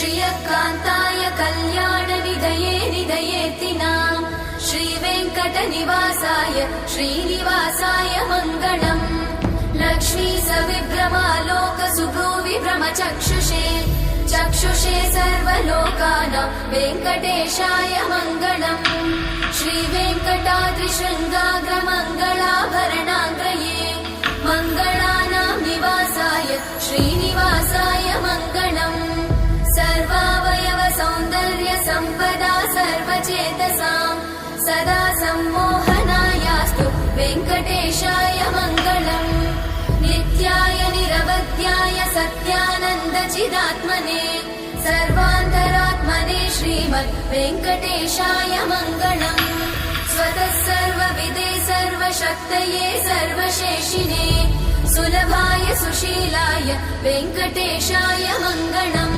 श्रियकान्ताय कल्याणनिधये निधयेतिनाम् श्रीवेङ्कटनिवासाय श्रीनिवासाय मङ्गलम् लक्ष्मी सविभ्रमालोकसुभ्रूविभ्रमचक्षुषे चक्षुषे सर्वलोकानां वेङ्कटेशाय मङ्गलम् श्रीवेङ्कटाद्रिशृङ्गाग्रमङ्गलाभरणाङ्गये मङ्गलानां निवासाय श्रीनिवासाय मङ्गलम् सर्वावयव सौन्दर्य सम्पदा सर्वचेतसां सदा सम्मोहनायास्तु वेङ्कटेशाय मङ्गलम् नित्याय निरवध्याय सत्यानन्दचिदात्मने सर्वान्तरात्मने श्रीमद् वेङ्कटेशाय मङ्गलम् स्वतः सर्वविदे सर्वशक्तये सर्वशेषिने सुलभाय सुशीलाय वेङ्कटेशाय मङ्गलम्।